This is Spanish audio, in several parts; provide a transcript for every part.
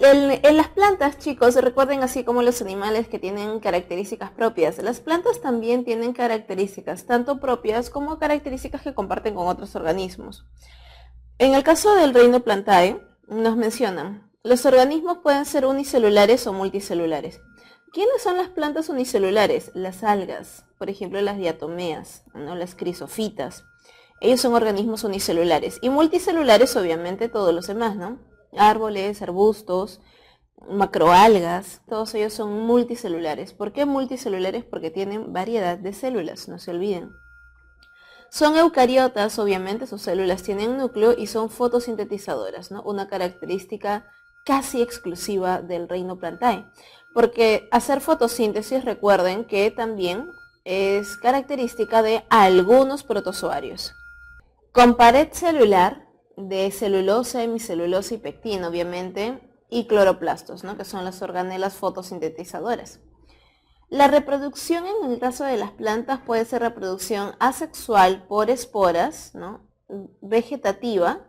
En las plantas, chicos, recuerden así como los animales que tienen características propias, las plantas también tienen características tanto propias como características que comparten con otros organismos. En el caso del reino Plantae, nos mencionan, los organismos pueden ser unicelulares o multicelulares. ¿Quiénes son las plantas unicelulares? Las algas, por ejemplo las diatomeas, ¿no? Las crisofitas. Ellos son organismos unicelulares. Y multicelulares, obviamente, todos los demás, ¿no? Árboles, arbustos, macroalgas, todos ellos son multicelulares. ¿Por qué multicelulares? Porque tienen variedad de células, no se olviden. Son eucariotas, obviamente, sus células tienen núcleo y son fotosintetizadoras, ¿no? Una característica casi exclusiva del reino Plantae. Porque hacer fotosíntesis, recuerden que también es característica de algunos protozoarios. Con pared celular de celulosa, hemicelulosa y pectina, obviamente, y cloroplastos, ¿no? Que son las organelas fotosintetizadoras. La reproducción en el caso de las plantas puede ser reproducción asexual por esporas, ¿no? Vegetativa,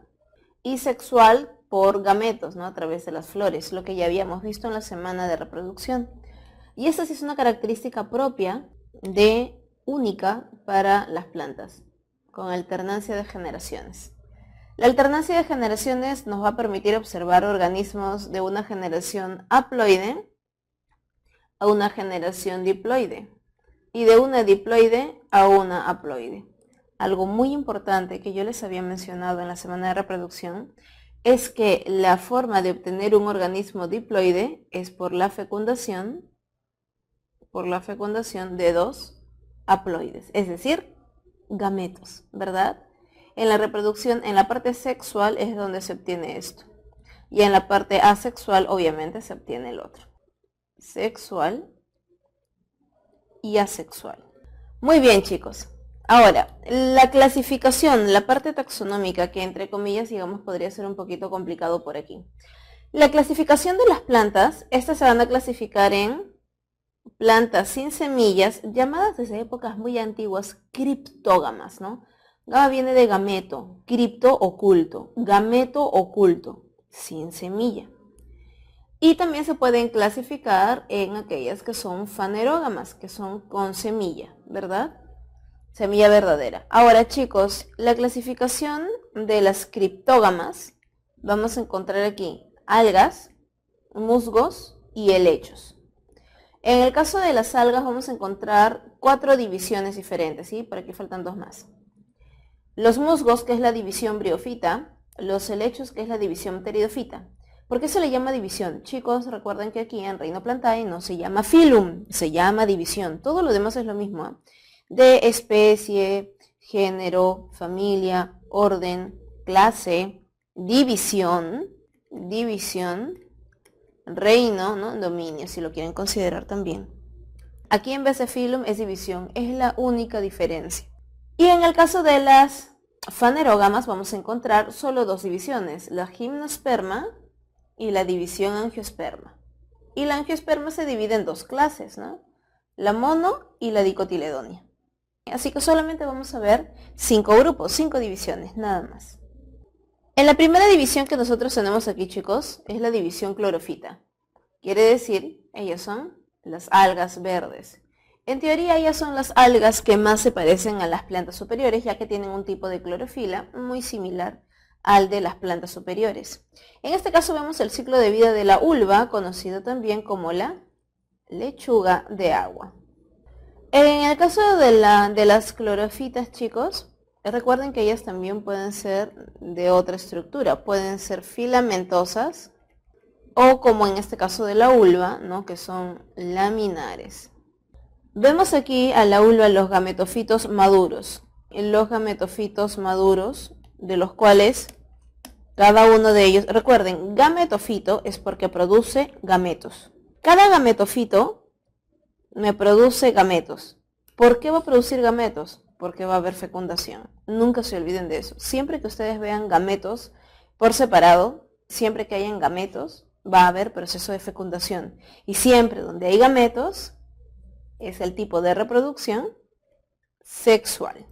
y sexual por gametos, ¿no? A través de las flores, lo que ya habíamos visto en la semana de reproducción. Y esta sí es una característica propia única para las plantas, con alternancia de generaciones. La alternancia de generaciones nos va a permitir observar organismos de una generación haploide a una generación diploide y de una diploide a una haploide. Algo muy importante que yo les había mencionado en la semana de reproducción es que la forma de obtener un organismo diploide es por la fecundación de dos haploides, es decir, gametos, ¿verdad? En la reproducción, en la parte sexual es donde se obtiene esto. Y en la parte asexual, obviamente, se obtiene el otro. Sexual y asexual. Muy bien, chicos. Ahora, la clasificación, la parte taxonómica, que entre comillas, digamos, podría ser un poquito complicado por aquí. La clasificación de las plantas, estas se van a clasificar en plantas sin semillas, llamadas desde épocas muy antiguas criptógamas, ¿no? Gama viene de gameto, cripto oculto, gameto oculto, sin semilla. Y también se pueden clasificar en aquellas que son fanerógamas, que son con semilla, ¿verdad? Semilla verdadera. Ahora, chicos, la clasificación de las criptógamas, vamos a encontrar aquí algas, musgos y helechos. En el caso de las algas vamos a encontrar 4 divisiones diferentes, ¿sí? Por aquí faltan 2 más. Los musgos, que es la división briofita, los helechos, que es la división pteridofita. ¿Por qué se le llama división? Chicos, recuerden que aquí en Reino Plantae no se llama filum, se llama división. Todo lo demás es lo mismo, ¿eh? De especie, género, familia, orden, clase, división, reino, ¿no? Dominio, si lo quieren considerar también. Aquí en vez de filum es división, es la única diferencia. Y en el caso de las fanerógamas vamos a encontrar solo 2 divisiones, la gimnosperma y la división angiosperma. Y la angiosperma se divide en 2 clases, ¿no? La mono y la dicotiledonia. Así que solamente vamos a ver 5 grupos, 5 divisiones, nada más. En la primera división que nosotros tenemos aquí, chicos, es la división clorofita. Quiere decir, ellas son las algas verdes. En teoría, ellas son las algas que más se parecen a las plantas superiores, ya que tienen un tipo de clorofila muy similar al de las plantas superiores. En este caso vemos el ciclo de vida de la ulva, conocido también como la lechuga de agua. En el caso de las clorofitas, chicos, recuerden que ellas también pueden ser de otra estructura, pueden ser filamentosas o como en este caso de la ulva, ¿no? Que son laminares. Vemos aquí a la ulva los gametofitos maduros. Los gametofitos maduros, de los cuales cada uno de ellos, recuerden, gametofito es porque produce gametos. Cada gametofito me produce gametos. ¿Por qué va a producir gametos? Porque va a haber fecundación. Nunca se olviden de eso. Siempre que ustedes vean gametos por separado, siempre que hayan gametos, va a haber proceso de fecundación. Y siempre donde hay gametos, es el tipo de reproducción sexual.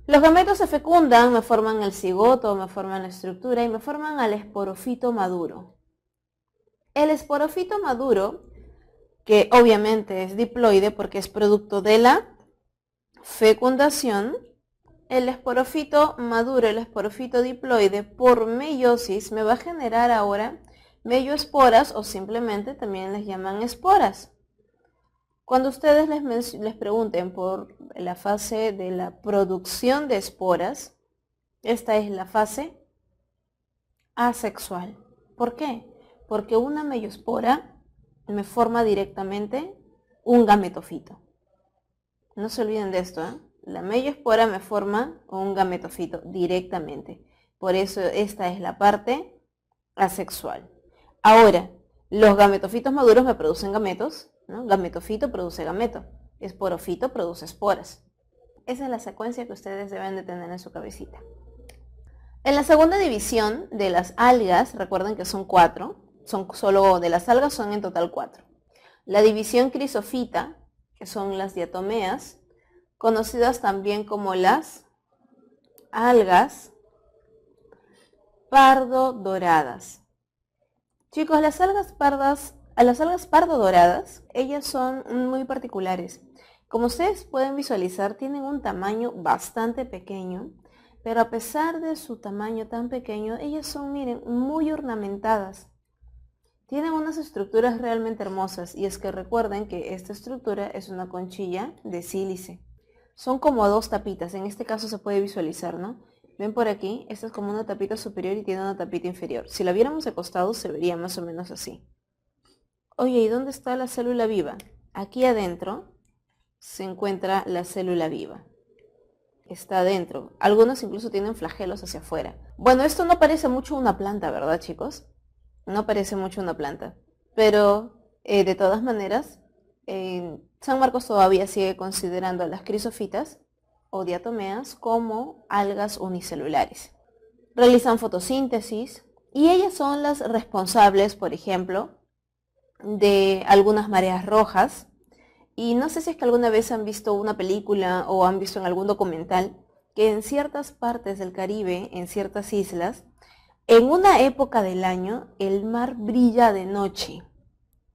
Los gametos se fecundan, me forman el cigoto, me forman la estructura y me forman al esporofito maduro. El esporofito maduro, que obviamente es diploide porque es producto de la fecundación, el esporofito maduro, el esporofito diploide, por meiosis me va a generar ahora meioesporas, o simplemente también les llaman esporas. Cuando ustedes les pregunten por la fase de la producción de esporas, esta es la fase asexual. ¿Por qué? Porque una meiospora me forma directamente un gametofito. No se olviden de esto, ¿eh? La meiospora me forma un gametofito directamente. Por eso esta es la parte asexual. Ahora, los gametofitos maduros me producen gametos, ¿no? Gametofito produce gameto. Esporofito produce esporas. Esa es la secuencia que ustedes deben de tener en su cabecita. En la segunda división de las algas, recuerden que son 4, solo de las algas son en total 4. La división crisofita, que son las diatomeas, conocidas también como las algas pardo-doradas. Chicos, las algas pardo-doradas, ellas son muy particulares. Como ustedes pueden visualizar, tienen un tamaño bastante pequeño, pero a pesar de su tamaño tan pequeño, ellas son, miren, muy ornamentadas. Tienen unas estructuras realmente hermosas, y es que recuerden que esta estructura es una conchilla de sílice. Son como 2 tapitas, en este caso se puede visualizar, ¿no? Ven por aquí, esta es como una tapita superior y tiene una tapita inferior. Si la viéramos de costado se vería más o menos así. Oye, ¿y dónde está la célula viva? Aquí adentro se encuentra la célula viva. Está adentro. Algunos incluso tienen flagelos hacia afuera. Bueno, esto no parece mucho una planta, ¿verdad, chicos? No parece mucho una planta. Pero, de todas maneras, San Marcos todavía sigue considerando a las crisofitas o diatomeas como algas unicelulares. Realizan fotosíntesis y ellas son las responsables, por ejemplo, de algunas mareas rojas. Y no sé si es que alguna vez han visto una película o han visto en algún documental que en ciertas partes del Caribe, en ciertas islas, en una época del año el mar brilla de noche.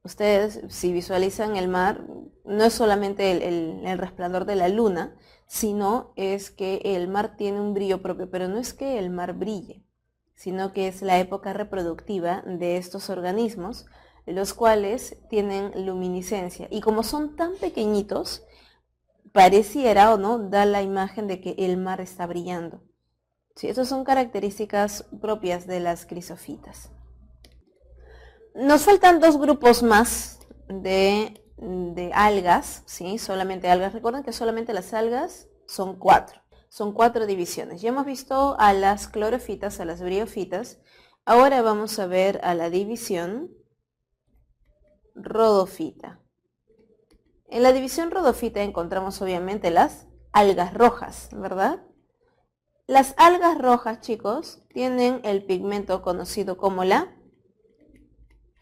Ustedes, si visualizan el mar, no es solamente el resplandor de la luna, sino es que el mar tiene un brillo propio, pero no es que el mar brille, sino que es la época reproductiva de estos organismos, los cuales tienen luminiscencia. Y como son tan pequeñitos, pareciera o no, da la imagen de que el mar está brillando. Sí, estas son características propias de las crisofitas. Nos faltan 2 grupos más de algas, ¿sí? Solamente algas. Recuerden que solamente las algas son 4. Son 4 divisiones. Ya hemos visto a las clorofitas, a las briofitas. Ahora vamos a ver a la división rodofita. En la división rodofita encontramos obviamente las algas rojas, ¿verdad? Las algas rojas, chicos, tienen el pigmento conocido como la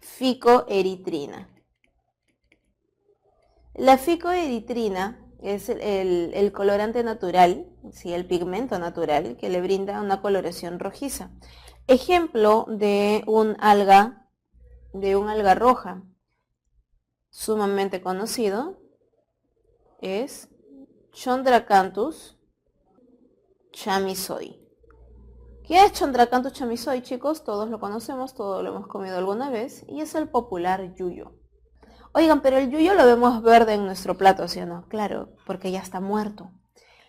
ficoeritrina. La ficoeritrina es el colorante natural, ¿sí? El pigmento natural que le brinda una coloración rojiza. Ejemplo de un alga roja sumamente conocido es Chondracanthus chamisoi. ¿Qué es Chondracanthus chamisoi, chicos? Todos lo conocemos, todos lo hemos comido alguna vez, y es el popular yuyo. Oigan, pero el yuyo lo vemos verde en nuestro plato, ¿sí o no? Claro, porque ya está muerto.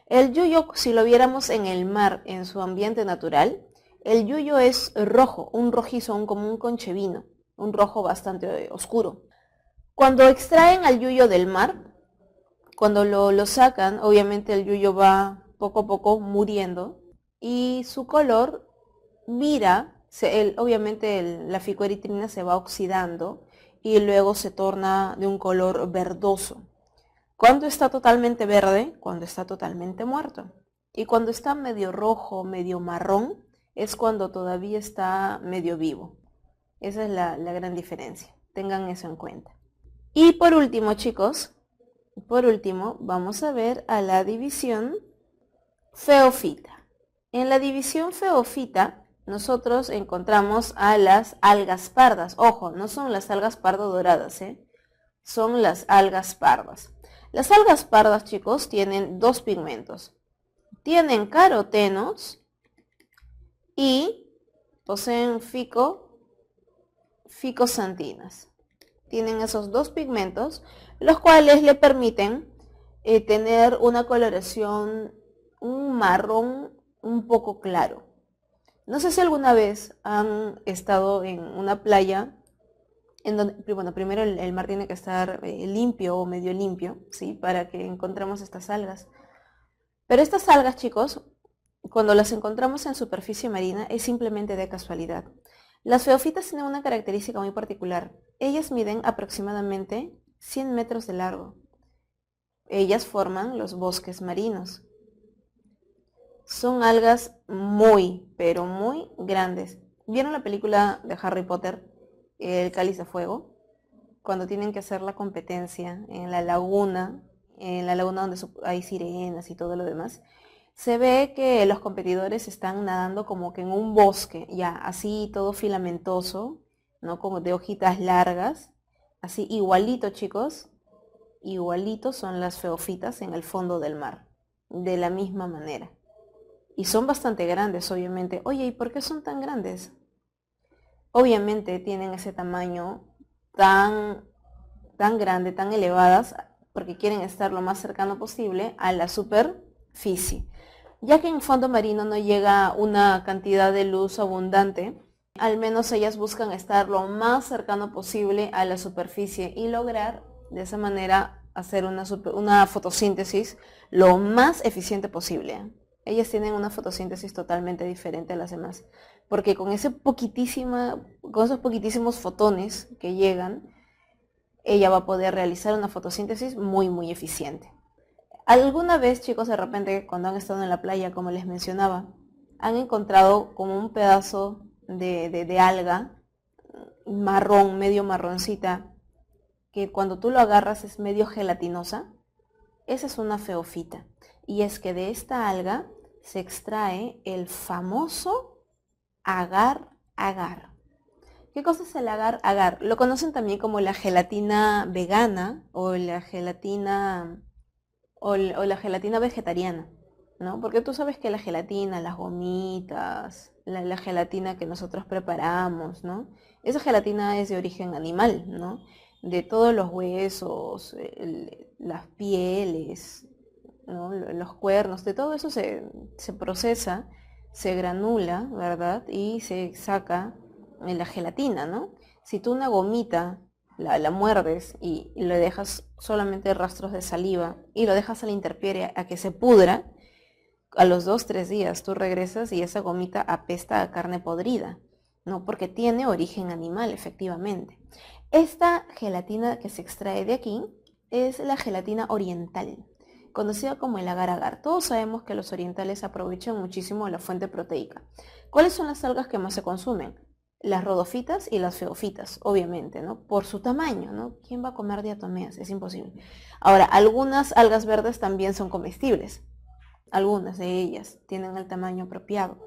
El yuyo, si lo viéramos en el mar, en su ambiente natural, el yuyo es rojo, un rojizo, como un conchevino, un rojo bastante oscuro. Cuando extraen al yuyo del mar, cuando lo sacan, obviamente el yuyo va poco a poco muriendo y su color vira, obviamente la ficoeritrina se va oxidando y luego se torna de un color verdoso. ¿Cuándo está totalmente verde? Cuando está totalmente muerto. Y cuando está medio rojo, medio marrón, es cuando todavía está medio vivo. Esa es la gran diferencia. Tengan eso en cuenta. Y por último, chicos, vamos a ver a la división feofita. En la división feofita nosotros encontramos a las algas pardas. Ojo, no son las algas pardo doradas, son las algas pardas. Las algas pardas, chicos, tienen dos pigmentos. Tienen carotenos y poseen ficosantinas. Tienen esos dos pigmentos, los cuales le permiten tener una coloración, un marrón un poco claro. No sé si alguna vez han estado en una playa en donde, bueno, primero el mar tiene que estar limpio o medio limpio, ¿sí? Para que encontremos estas algas. Pero estas algas, chicos, cuando las encontramos en superficie marina es simplemente de casualidad. Las feofitas tienen una característica muy particular. Ellas miden aproximadamente 100 metros de largo. Ellas forman los bosques marinos. Son algas muy, pero muy grandes. ¿Vieron la película de Harry Potter, El Cáliz de Fuego? Cuando tienen que hacer la competencia en la laguna donde hay sirenas y todo lo demás. Se ve que los competidores están nadando como que en un bosque, ya así todo filamentoso, ¿no? Como de hojitas largas, así igualito, chicos, igualito son las feofitas en el fondo del mar, de la misma manera. Y son bastante grandes, obviamente. Oye, ¿y por qué son tan grandes? Obviamente tienen ese tamaño tan grande, tan elevadas, porque quieren estar lo más cercano posible a la superficie. Ya que en fondo marino no llega una cantidad de luz abundante, al menos ellas buscan estar lo más cercano posible a la superficie y lograr de esa manera hacer una fotosíntesis lo más eficiente posible. Ellas tienen una fotosíntesis totalmente diferente a las demás, porque con esos poquitísimos fotones que llegan, ella va a poder realizar una fotosíntesis muy, muy eficiente. ¿Alguna vez, chicos, de repente, cuando han estado en la playa, como les mencionaba, han encontrado como un pedazo de alga marrón, medio marroncita, que cuando tú lo agarras es medio gelatinosa? Esa es una feofita. Y es que de esta alga se extrae el famoso agar-agar. ¿Qué cosa es el agar-agar? Lo conocen también como la gelatina vegana o la gelatina vegetariana, ¿no? Porque tú sabes que la gelatina, las gomitas, la gelatina que nosotros preparamos, ¿no? Esa gelatina es de origen animal, ¿no? De todos los huesos, las pieles, ¿no? Los cuernos, de todo eso se procesa, se granula, ¿verdad? Y se saca la gelatina, ¿no? Si tú una gomita la muerdes y le dejas solamente rastros de saliva y lo dejas a la intemperie a que se pudra, a los 2-3 días tú regresas y esa gomita apesta a carne podrida, ¿no? Porque tiene origen animal, efectivamente. Esta gelatina que se extrae de aquí es la gelatina oriental, conocida como el agar-agar. Todos sabemos que los orientales aprovechan muchísimo la fuente proteica. ¿Cuáles son las algas que más se consumen? Las rodofitas y las feofitas, obviamente, ¿no? Por su tamaño, ¿no? ¿Quién va a comer diatomeas? Es imposible. Ahora, algunas algas verdes también son comestibles. Algunas de ellas tienen el tamaño apropiado.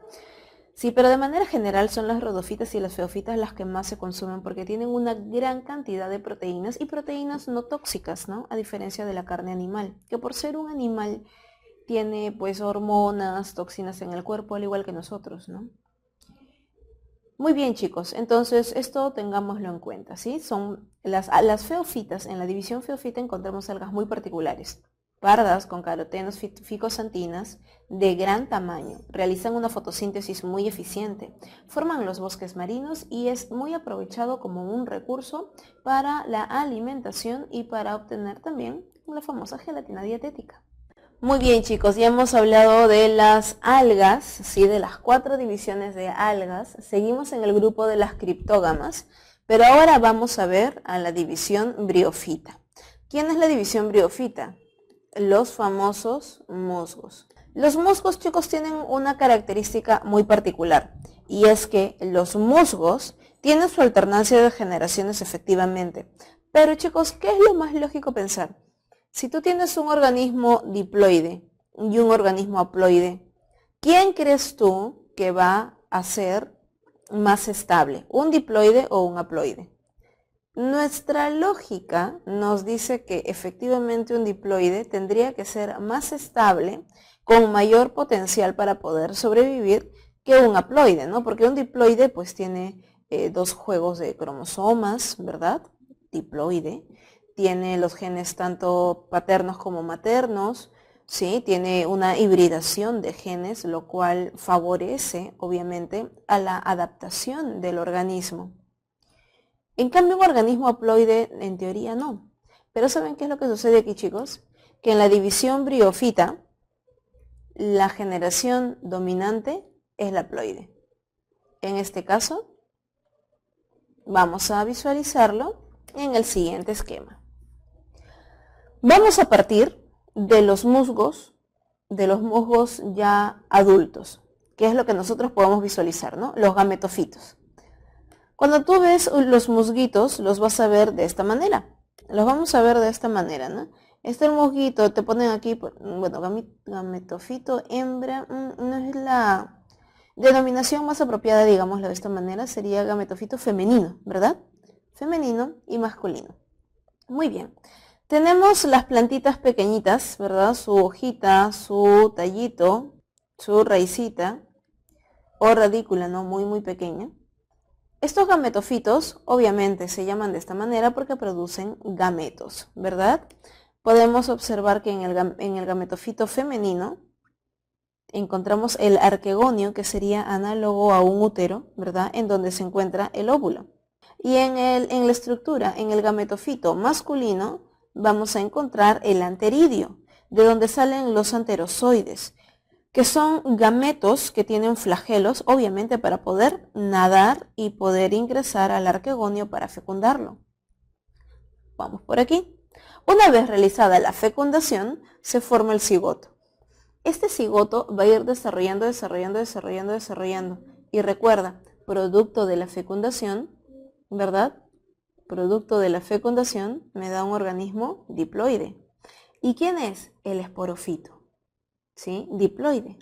Sí, pero de manera general son las rodofitas y las feofitas las que más se consumen porque tienen una gran cantidad de proteínas y proteínas no tóxicas, ¿no? A diferencia de la carne animal, que por ser un animal tiene pues hormonas, toxinas en el cuerpo, al igual que nosotros, ¿no? Muy bien, chicos, entonces esto tengámoslo en cuenta, ¿sí? Son las feofitas. En la división feofita encontramos algas muy particulares, pardas con carotenos ficosantinas de gran tamaño, realizan una fotosíntesis muy eficiente, forman los bosques marinos y es muy aprovechado como un recurso para la alimentación y para obtener también la famosa gelatina dietética. Muy bien, chicos, ya hemos hablado de las algas, ¿sí? De las 4 divisiones de algas. Seguimos en el grupo de las criptógamas, pero ahora vamos a ver a la división briófita. ¿Quién es la división briófita? Los famosos musgos. Los musgos, chicos, tienen una característica muy particular, y es que los musgos tienen su alternancia de generaciones efectivamente. Pero, chicos, ¿qué es lo más lógico pensar? Si tú tienes un organismo diploide y un organismo haploide, ¿quién crees tú que va a ser más estable, un diploide o un haploide. Nuestra lógica nos dice que efectivamente un diploide tendría que ser más estable, con mayor potencial para poder sobrevivir que un haploide, ¿no? Porque un diploide pues tiene dos juegos de cromosomas, ¿verdad? Diploide. Tiene los genes tanto paternos como maternos, ¿sí? Tiene una hibridación de genes, lo cual favorece, obviamente, a la adaptación del organismo. En cambio, un organismo haploide, en teoría, no. Pero ¿saben qué es lo que sucede aquí, chicos? Que en la división briófita, la generación dominante es la haploide. En este caso, vamos a visualizarlo en el siguiente esquema. Vamos a partir de los musgos ya adultos, que es lo que nosotros podemos visualizar, ¿no? Los gametofitos. Cuando tú ves los musguitos, los vas a ver de esta manera. Los vamos a ver de esta manera, ¿no? Este musguito, te ponen aquí, bueno, gametofito, hembra, no es la denominación más apropiada, digámoslo de esta manera, sería gametofito femenino, ¿verdad? Femenino y masculino. Muy bien. Tenemos las plantitas pequeñitas, ¿verdad? Su hojita, su tallito, su raicita o radícula, ¿no? Muy, muy pequeña. Estos gametofitos obviamente se llaman de esta manera porque producen gametos, ¿verdad? Podemos observar que en el gametofito femenino encontramos el arquegonio, que sería análogo a un útero, ¿verdad? En donde se encuentra el óvulo. Y en la estructura, en el gametofito masculino, vamos a encontrar el anteridio, de donde salen los anterozoides, que son gametos que tienen flagelos, obviamente para poder nadar y poder ingresar al arquegonio para fecundarlo. Vamos por aquí. Una vez realizada la fecundación, se forma el cigoto. Este cigoto va a ir desarrollando. Y recuerda, producto de la fecundación, ¿verdad? Producto de la fecundación me da un organismo diploide. ¿Y quién es? El esporofito. ¿Sí? Diploide.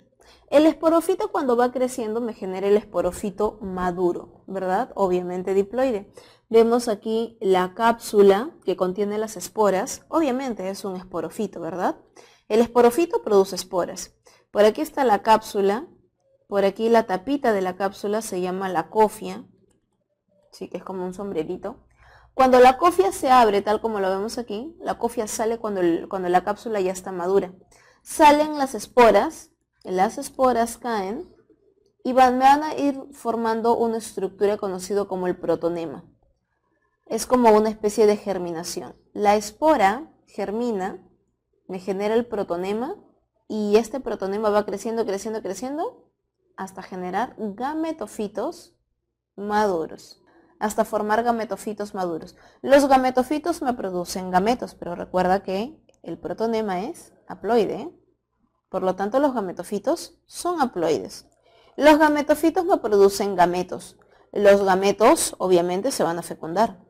El esporofito, cuando va creciendo, me genera el esporofito maduro, ¿verdad? Obviamente diploide. Vemos aquí la cápsula que contiene las esporas. Obviamente es un esporofito, ¿verdad? El esporofito produce esporas. Por aquí está la cápsula. Por aquí la tapita de la cápsula se llama la cofia. Sí, que es como un sombrerito. Cuando la cofia se abre, tal como lo vemos aquí, la cofia sale cuando la cápsula ya está madura. Salen las esporas caen y van a ir formando una estructura conocida como el protonema. Es como una especie de germinación. La espora germina, me genera el protonema y este protonema va creciendo hasta generar gametofitos maduros. Hasta formar gametofitos maduros. Los gametofitos me producen gametos, pero recuerda que el protonema es haploide. Por lo tanto, los gametofitos son haploides. Los gametofitos me producen gametos. Los gametos obviamente se van a fecundar.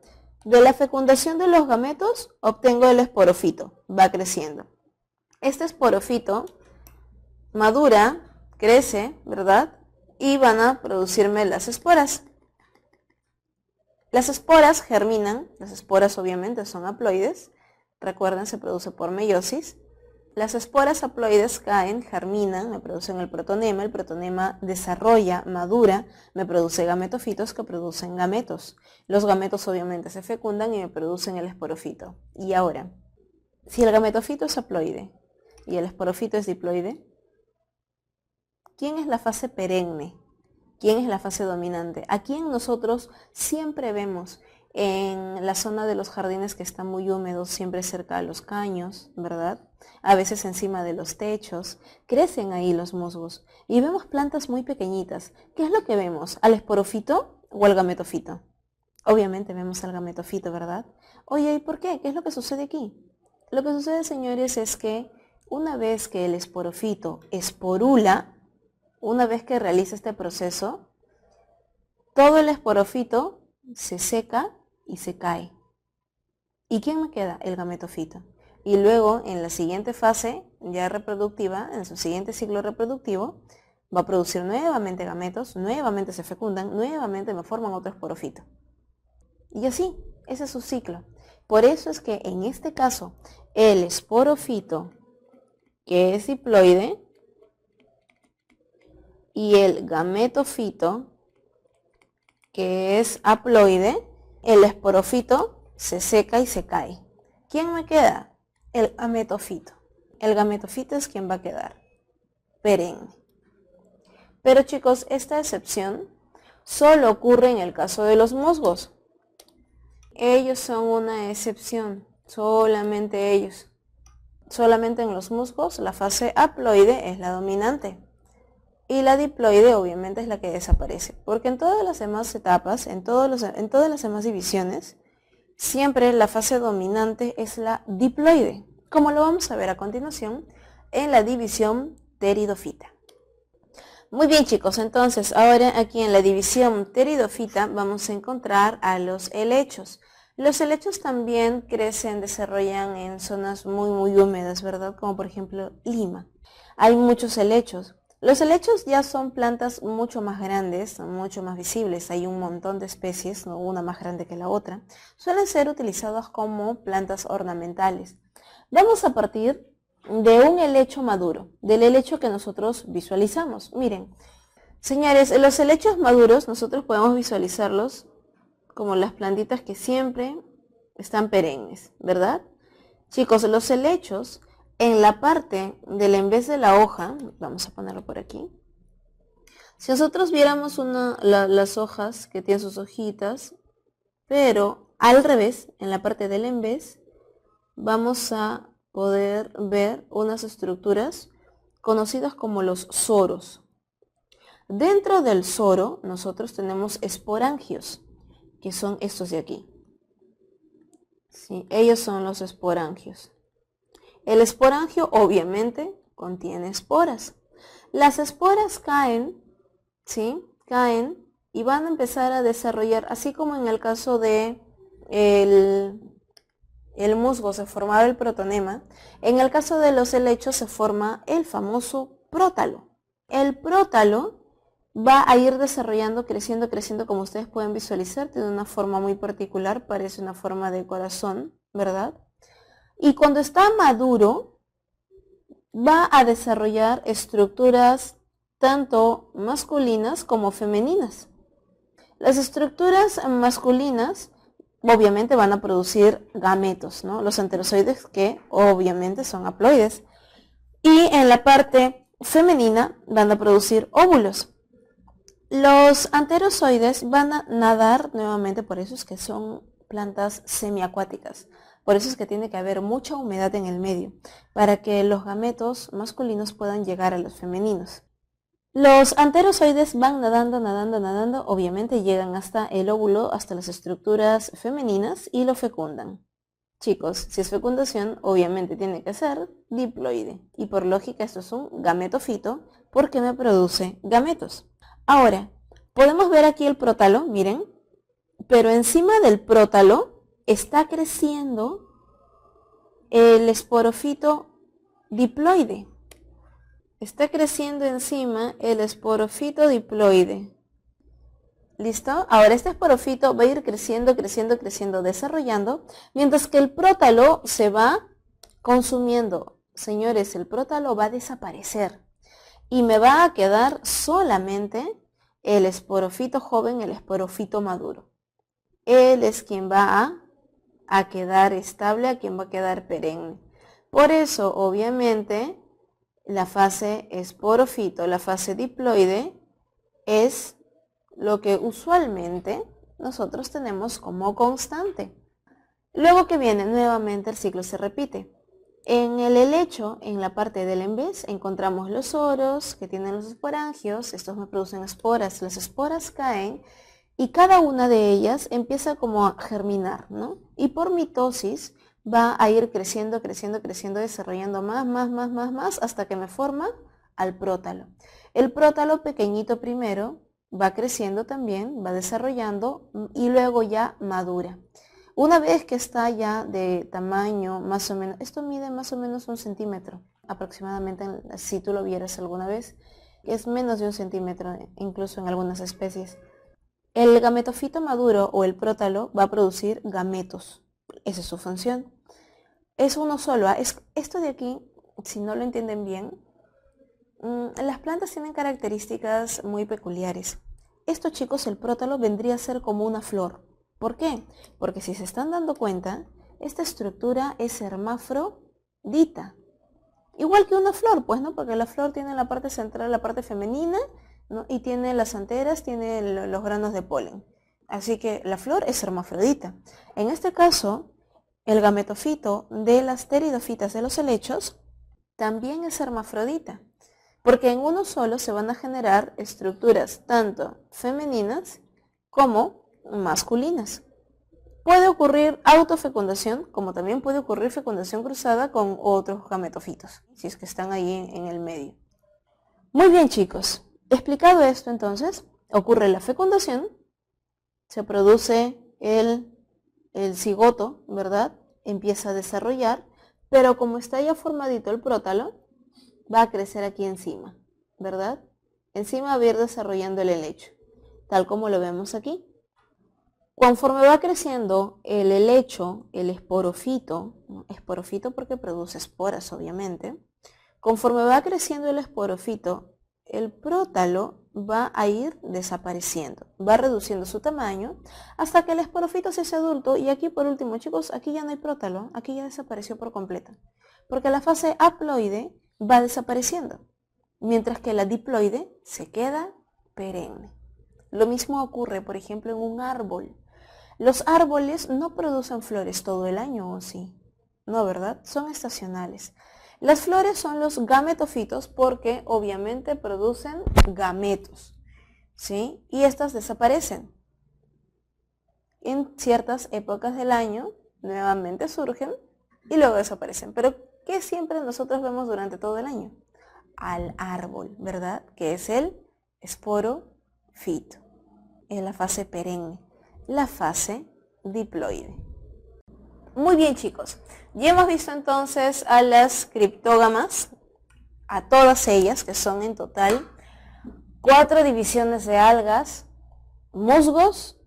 De la fecundación de los gametos obtengo el esporofito. Va creciendo. Este esporofito madura, crece, ¿verdad? Y van a producirme las esporas. Las esporas germinan, las esporas obviamente son haploides, recuerden, se produce por meiosis. Las esporas haploides caen, germinan, me producen el protonema desarrolla, madura, me produce gametofitos que producen gametos. Los gametos obviamente se fecundan y me producen el esporofito. Y ahora, si el gametofito es haploide y el esporofito es diploide, ¿quién es la fase perenne? ¿Quién es la fase dominante? ¿A quién nosotros siempre vemos en la zona de los jardines que están muy húmedos, siempre cerca de los caños, ¿verdad? A veces encima de los techos, crecen ahí los musgos y vemos plantas muy pequeñitas. ¿Qué es lo que vemos? ¿Al esporofito o al gametofito? Obviamente vemos al gametofito, ¿verdad? Oye, ¿y por qué? ¿Qué es lo que sucede aquí? Lo que sucede, señores, es que una vez que el esporofito esporula, una vez que realiza este proceso, todo el esporofito se seca y se cae. ¿Y quién me queda? El gametofito. Y luego, en la siguiente fase ya reproductiva, en su siguiente ciclo reproductivo, va a producir nuevamente gametos, nuevamente se fecundan, nuevamente me forman otro esporofito. Y así, ese es su ciclo. Por eso es que en este caso, el esporofito, que es diploide, y el gametofito, que es haploide, el esporofito se seca y se cae. ¿Quién me queda? El gametofito. El gametofito es quien va a quedar perenne. Pero chicos, esta excepción solo ocurre en el caso de los musgos. Ellos son una excepción, solamente ellos. Solamente en los musgos la fase haploide es la dominante. Y la diploide obviamente es la que desaparece. Porque en todas las demás etapas, en todas las demás divisiones, siempre la fase dominante es la diploide. Como lo vamos a ver a continuación en la división pteridofita. Muy bien chicos, entonces ahora aquí en la división pteridofita vamos a encontrar a los helechos. Los helechos también crecen, desarrollan en zonas muy húmedas, ¿verdad? Como por ejemplo Lima. Hay muchos helechos. Los helechos ya son plantas mucho más grandes, mucho más visibles. Hay un montón de especies, ¿no? Una más grande que la otra. Suelen ser utilizadas como plantas ornamentales. Vamos a partir de un helecho maduro, del helecho que nosotros visualizamos. Miren, señores, los helechos maduros nosotros podemos visualizarlos como las plantitas que siempre están perennes, ¿verdad? Chicos, los helechos en la parte del en vez de la hoja, vamos a ponerlo por aquí. Si nosotros viéramos las hojas que tienen sus hojitas, pero al revés, en la parte del en vez, vamos a poder ver unas estructuras conocidas como los soros. Dentro del soro nosotros tenemos esporangios, que son estos de aquí. Sí, ellos son los esporangios. El esporangio obviamente contiene esporas. Las esporas caen, ¿sí? Caen y van a empezar a desarrollar, así como en el caso de el musgo se formaba el protonema, en el caso de los helechos se forma el famoso prótalo. El prótalo va a ir desarrollando, creciendo, como ustedes pueden visualizar, tiene una forma muy particular, parece una forma de corazón, ¿verdad? Y cuando está maduro, va a desarrollar estructuras tanto masculinas como femeninas. Las estructuras masculinas obviamente van a producir gametos, ¿no? Los anterozoides que obviamente son haploides. Y en la parte femenina van a producir óvulos. Los anterozoides van a nadar nuevamente, por eso es que son plantas semiacuáticas. Por eso es que tiene que haber mucha humedad en el medio, para que los gametos masculinos puedan llegar a los femeninos. Los anterozoides van nadando, obviamente llegan hasta el óvulo, hasta las estructuras femeninas y lo fecundan. Chicos, si es fecundación, obviamente tiene que ser diploide. Y por lógica esto es un gametofito porque me produce gametos. Ahora, podemos ver aquí el prótalo, miren, pero encima del prótalo está creciendo el esporofito diploide. Está creciendo encima el esporofito diploide. ¿Listo? Ahora este esporofito va a ir creciendo, desarrollando, mientras que el prótalo se va consumiendo. Señores, el prótalo va a desaparecer y me va a quedar solamente el esporofito joven, el esporofito maduro. Él es quien va a quedar estable, a quien va a quedar perenne. Por eso, obviamente, la fase esporofito, la fase diploide, es lo que usualmente nosotros tenemos como constante. Luego que viene nuevamente el ciclo se repite. En el helecho, en la parte del en vez, encontramos los soros que tienen los esporangios. Estos me producen esporas. Las esporas caen y cada una de ellas empieza como a germinar, ¿no? Y por mitosis va a ir creciendo, desarrollando más, hasta que me forma al prótalo. El prótalo pequeñito primero va creciendo también, va desarrollando y luego ya madura. Una vez que está ya de tamaño más o menos, esto mide más o menos 1 centímetro aproximadamente, si tú lo vieras alguna vez. que es menos de 1 centímetro, incluso en algunas especies. El gametofito maduro o el prótalo va a producir gametos. Esa es su función. Es uno solo. Esto de aquí, si no lo entienden bien, las plantas tienen características muy peculiares. Esto, chicos, el prótalo vendría a ser como una flor. ¿Por qué? Porque si se están dando cuenta, esta estructura es hermafrodita. Igual que una flor, pues, ¿no? Porque la flor tiene la parte central, la parte femenina, ¿no? Y tiene las anteras, tiene los granos de polen. Así que la flor es hermafrodita. En este caso, el gametofito de las pteridofitas de los helechos también es hermafrodita. Porque en uno solo se van a generar estructuras tanto femeninas como masculinas. Puede ocurrir autofecundación, como también puede ocurrir fecundación cruzada con otros gametofitos, si es que están ahí en el medio. Muy bien, chicos. Explicado esto, entonces, ocurre la fecundación, se produce el cigoto, ¿verdad? Empieza a desarrollar, pero como está ya formadito el prótalo, va a crecer aquí encima, ¿verdad? Encima va a ir desarrollando el helecho, tal como lo vemos aquí. Conforme va creciendo el helecho, el esporofito, ¿no? Esporofito porque produce esporas, obviamente. Conforme va creciendo el esporofito, el prótalo va a ir desapareciendo, va reduciendo su tamaño hasta que el esporofito se hace adulto. Y aquí por último, chicos, aquí ya no hay prótalo, aquí ya desapareció por completo, porque la fase haploide va desapareciendo, mientras que la diploide se queda perenne. Lo mismo ocurre, por ejemplo, en un árbol. Los árboles no producen flores todo el año, ¿o sí? No, ¿verdad? Son estacionales. Las flores son los gametofitos porque obviamente producen gametos, ¿sí? Y estas desaparecen. En ciertas épocas del año nuevamente surgen y luego desaparecen. Pero ¿qué siempre nosotros vemos durante todo el año? Al árbol, ¿verdad? Que es el esporofito. Es la fase perenne, la fase diploide. Muy bien, chicos, ya hemos visto entonces a las criptógamas, a todas ellas, que son en total 4 divisiones de algas, musgos,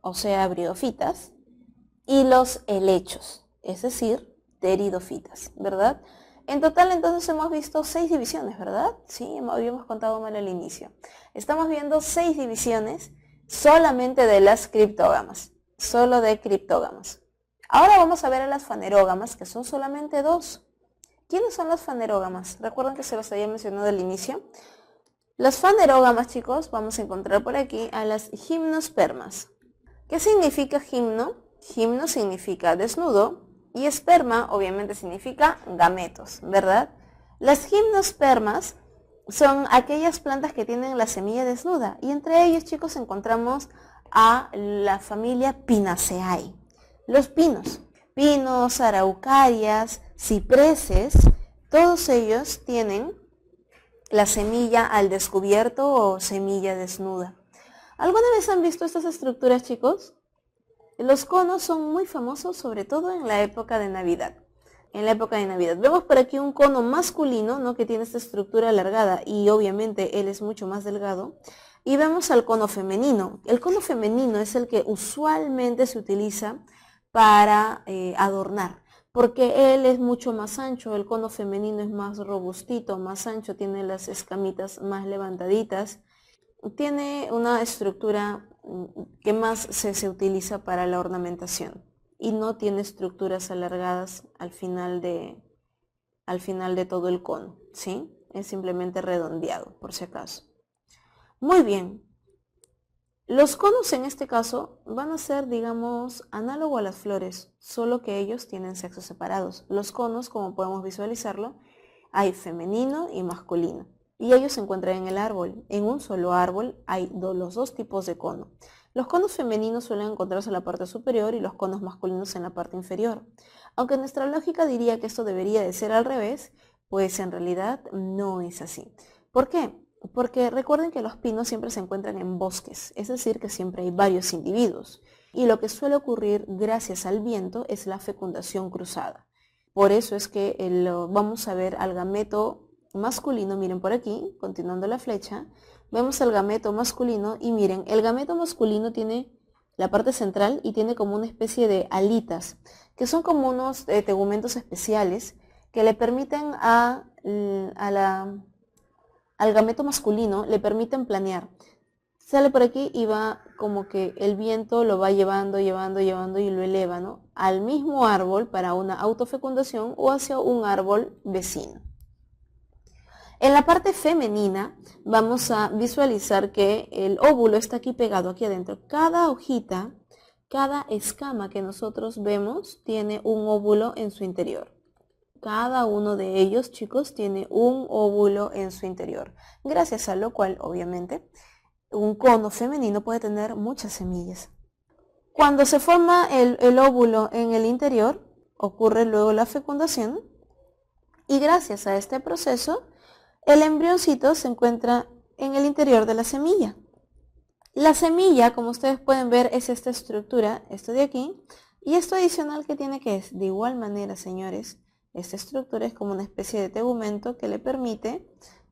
o sea, briófitas, y los helechos, es decir, pteridofitas, ¿verdad? En total entonces hemos visto 6 divisiones, ¿verdad? Sí, habíamos contado mal al inicio. Estamos viendo 6 divisiones solamente de las criptógamas, solo de criptógamas. Ahora vamos a ver a las fanerógamas, que son solamente 2. ¿Quiénes son las fanerógamas? ¿Recuerdan que se los había mencionado al inicio? Las fanerógamas, chicos, vamos a encontrar por aquí a las gimnospermas. ¿Qué significa gimno? Gimno significa desnudo y esperma obviamente significa gametos, ¿verdad? Las gimnospermas son aquellas plantas que tienen la semilla desnuda y entre ellos, chicos, encontramos a la familia Pinaceae. Los pinos, araucarias, cipreses, todos ellos tienen la semilla al descubierto o semilla desnuda. ¿Alguna vez han visto estas estructuras, chicos? Los conos son muy famosos, sobre todo en la época de Navidad. En la época de Navidad. Vemos por aquí un cono masculino, ¿no? Que tiene esta estructura alargada y obviamente él es mucho más delgado. Y vemos al cono femenino. El cono femenino es el que usualmente se utiliza para adornar, porque él es mucho más ancho, el cono femenino es más robustito, más ancho, tiene las escamitas más levantaditas, tiene una estructura que más se utiliza para la ornamentación y no tiene estructuras alargadas al final de todo el cono, ¿sí? Es simplemente redondeado, por si acaso. Muy bien. Los conos en este caso van a ser, digamos, análogo a las flores, solo que ellos tienen sexos separados. Los conos, como podemos visualizarlo, hay femenino y masculino. Y ellos se encuentran en el árbol. En un solo árbol hay los 2 tipos de cono. Los conos femeninos suelen encontrarse en la parte superior y los conos masculinos en la parte inferior. Aunque nuestra lógica diría que esto debería de ser al revés, pues en realidad no es así. ¿Por qué? Porque recuerden que los pinos siempre se encuentran en bosques, es decir, que siempre hay varios individuos. Y lo que suele ocurrir gracias al viento es la fecundación cruzada. Por eso es que vamos a ver al gameto masculino, miren por aquí, continuando la flecha, vemos el gameto masculino y miren, el gameto masculino tiene la parte central y tiene como una especie de alitas, que son como unos tegumentos especiales que le permiten al gameto masculino, le permiten planear. Sale por aquí y va como que el viento lo va llevando y lo eleva, ¿no? Al mismo árbol para una autofecundación o hacia un árbol vecino. En la parte femenina vamos a visualizar que el óvulo está aquí pegado, aquí adentro. Cada hojita, cada escama que nosotros vemos tiene un óvulo en su interior. Cada uno de ellos, chicos, tiene un óvulo en su interior. Gracias a lo cual, obviamente, un cono femenino puede tener muchas semillas. Cuando se forma el óvulo en el interior, ocurre luego la fecundación y gracias a este proceso, el embrioncito se encuentra en el interior de la semilla. La semilla, como ustedes pueden ver, es esta estructura, esto de aquí, y esto adicional que tiene que es, de igual manera, señores, esta estructura es como una especie de tegumento que le permite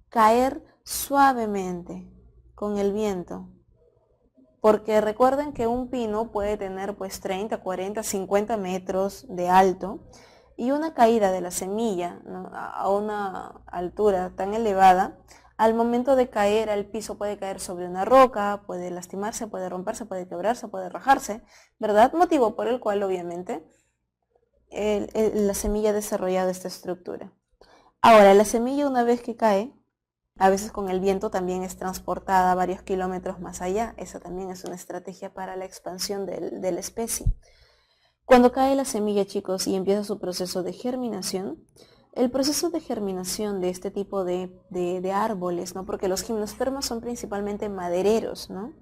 caer suavemente con el viento. Porque recuerden que un pino puede tener pues 30, 40, 50 metros de alto y una caída de la semilla, ¿no?, a una altura tan elevada, al momento de caer al piso puede caer sobre una roca, puede lastimarse, puede romperse, puede quebrarse, puede rajarse, ¿verdad? Motivo por el cual obviamente la semilla ha desarrollado esta estructura. Ahora, la semilla una vez que cae, a veces con el viento también es transportada varios kilómetros más allá. Esa también es una estrategia para la expansión de la especie. Cuando cae la semilla, chicos, y empieza su proceso de germinación, el proceso de germinación de este tipo de árboles, ¿no?, porque los gimnospermas son principalmente madereros, ¿no?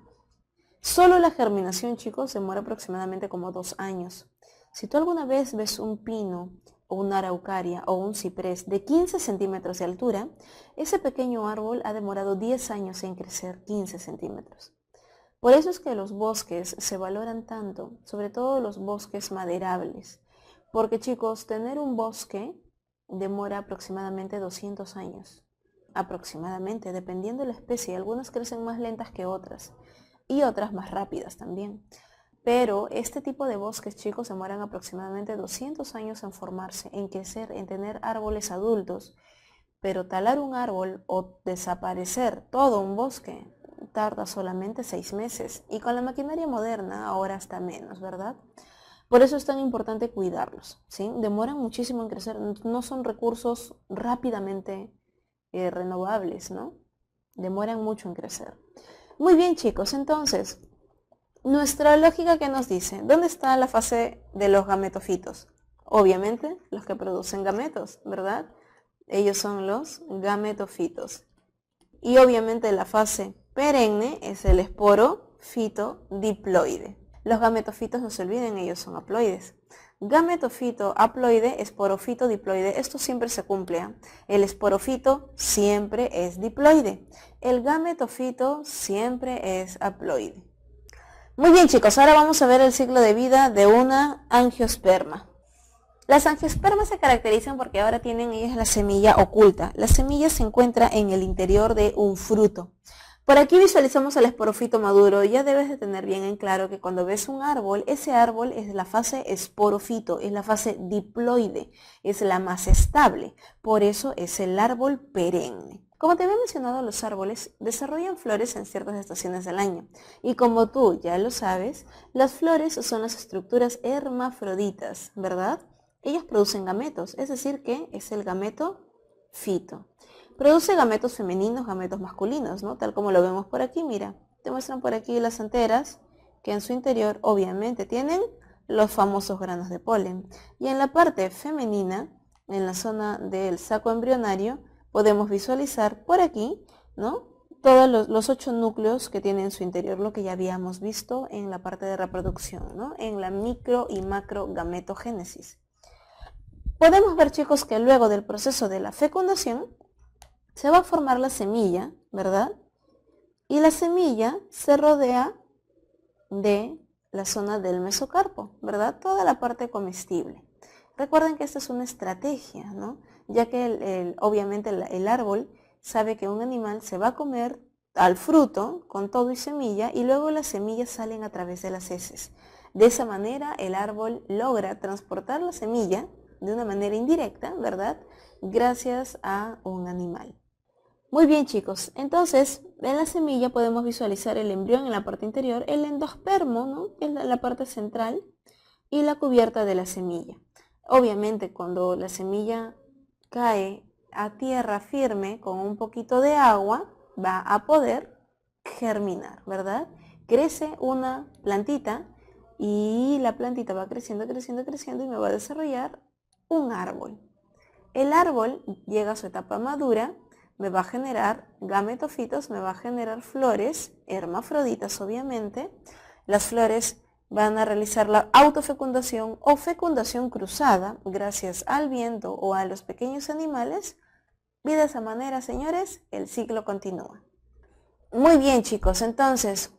Solo la germinación, chicos, demora aproximadamente como 2 años. Si tú alguna vez ves un pino o una araucaria o un ciprés de 15 centímetros de altura, ese pequeño árbol ha demorado 10 años en crecer 15 centímetros. Por eso es que los bosques se valoran tanto, sobre todo los bosques maderables. Porque, chicos, tener un bosque demora aproximadamente 200 años. Aproximadamente, dependiendo de la especie. Algunas crecen más lentas que otras y otras más rápidas también. Pero este tipo de bosques, chicos, demoran aproximadamente 200 años en formarse, en crecer, en tener árboles adultos. Pero talar un árbol o desaparecer todo un bosque tarda solamente 6 meses. Y con la maquinaria moderna ahora hasta menos, ¿verdad? Por eso es tan importante cuidarlos, ¿sí? Demoran muchísimo en crecer, no son recursos rápidamente renovables, ¿no? Demoran mucho en crecer. Muy bien, chicos, entonces, nuestra lógica que nos dice, ¿dónde está la fase de los gametofitos? Obviamente, los que producen gametos, ¿verdad? Ellos son los gametofitos. Y obviamente la fase perenne es el esporofito diploide. Los gametofitos, no se olviden, ellos son haploides. Gametofito, haploide, esporofito, diploide. Esto siempre se cumple, ¿eh? El esporofito siempre es diploide. El gametofito siempre es haploide. Muy bien, chicos, ahora vamos a ver el ciclo de vida de una angiosperma. Las angiospermas se caracterizan porque ahora tienen ellas la semilla oculta. La semilla se encuentra en el interior de un fruto. Por aquí visualizamos el esporofito maduro. Ya debes de tener bien en claro que cuando ves un árbol, ese árbol es la fase esporofito, es la fase diploide, es la más estable. Por eso es el árbol perenne. Como te había mencionado, los árboles desarrollan flores en ciertas estaciones del año. Y como tú ya lo sabes, las flores son las estructuras hermafroditas, ¿verdad? Ellas producen gametos, es decir que es el gametofito. Produce gametos femeninos, gametos masculinos, ¿no? Tal como lo vemos por aquí, mira. Te muestran por aquí las anteras, que en su interior obviamente tienen los famosos granos de polen. Y en la parte femenina, en la zona del saco embrionario, podemos visualizar por aquí, ¿no?, todos los 8 núcleos que tiene en su interior, lo que ya habíamos visto en la parte de reproducción, ¿no?, en la micro y macro gametogénesis. Podemos ver, chicos, que luego del proceso de la fecundación se va a formar la semilla, ¿verdad? Y la semilla se rodea de la zona del mesocarpo, ¿verdad? Toda la parte comestible. Recuerden que esta es una estrategia, ¿no? Ya que obviamente el árbol sabe que un animal se va a comer al fruto con todo y semilla y luego las semillas salen a través de las heces. De esa manera el árbol logra transportar la semilla de una manera indirecta, ¿verdad? Gracias a un animal. Muy bien, chicos, entonces en la semilla podemos visualizar el embrión en la parte interior, el endospermo, ¿no? En la parte central y la cubierta de la semilla. Obviamente cuando la semilla cae a tierra firme con un poquito de agua, va a poder germinar, ¿verdad? Crece una plantita y la plantita va creciendo, creciendo, creciendo y me va a desarrollar un árbol. El árbol llega a su etapa madura, me va a generar gametofitos, me va a generar flores, hermafroditas obviamente. Las flores van a realizar la autofecundación o fecundación cruzada gracias al viento o a los pequeños animales. Y de esa manera, señores, el ciclo continúa. Muy bien, chicos, entonces,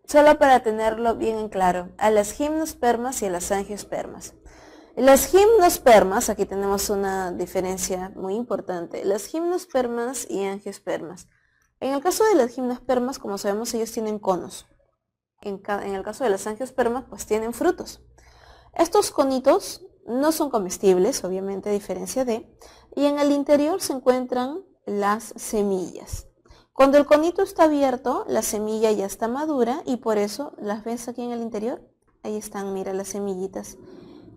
solo para tenerlo bien en claro, a las gimnospermas y a las angiospermas. Las gimnospermas, aquí tenemos una diferencia muy importante, las gimnospermas y angiospermas. En el caso de las gimnospermas, como sabemos, ellos tienen conos. En el caso de las angiospermas, pues tienen frutos. Estos conitos no son comestibles, obviamente, a diferencia de, y en el interior se encuentran las semillas. Cuando el conito está abierto, la semilla ya está madura y por eso, ¿las ves aquí en el interior? Ahí están, mira, las semillitas.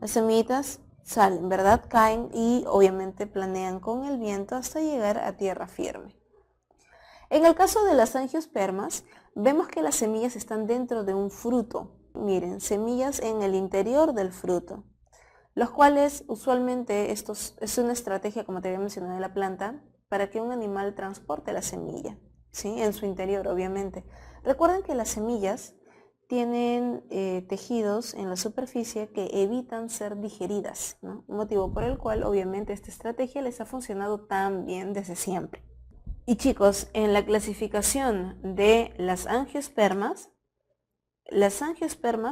Las semillitas salen, ¿verdad? Caen y obviamente planean con el viento hasta llegar a tierra firme. En el caso de las angiospermas, vemos que las semillas están dentro de un fruto. Miren, semillas en el interior del fruto, los cuales usualmente es una estrategia, como te había mencionado, en la planta, para que un animal transporte la semilla, ¿sí? En su interior, obviamente. Recuerden que las semillas tienen tejidos en la superficie que evitan ser digeridas, ¿no? Motivo por el cual, obviamente, esta estrategia les ha funcionado tan bien desde siempre. Y chicos, en la clasificación de las angiospermas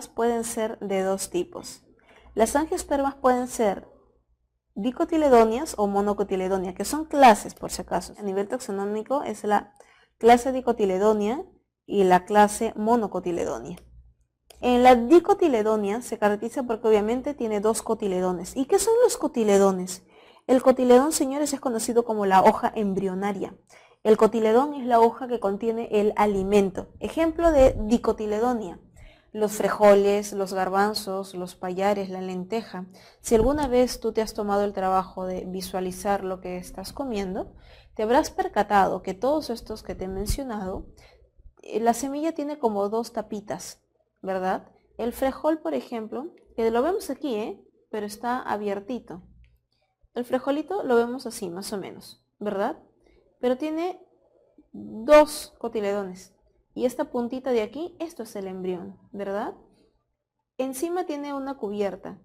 pueden ser de dos tipos. Las angiospermas pueden ser dicotiledóneas o monocotiledóneas, que son clases por si acaso. A nivel taxonómico es la clase dicotiledónea y la clase monocotiledónea. En la dicotiledonia se caracteriza porque obviamente tiene dos cotiledones. ¿Y qué son los cotiledones? El cotiledón, señores, es conocido como la hoja embrionaria. El cotiledón es la hoja que contiene el alimento. Ejemplo de dicotiledonia: los frijoles, los garbanzos, los payares, la lenteja. Si alguna vez tú te has tomado el trabajo de visualizar lo que estás comiendo, te habrás percatado que todos estos que te he mencionado, la semilla tiene como dos tapitas, ¿verdad? El frijol, por ejemplo, que lo vemos aquí, pero está abiertito. El frijolito lo vemos así, más o menos, ¿verdad? Pero tiene dos cotiledones. Y esta puntita de aquí, esto es el embrión, ¿verdad? Encima tiene una cubierta.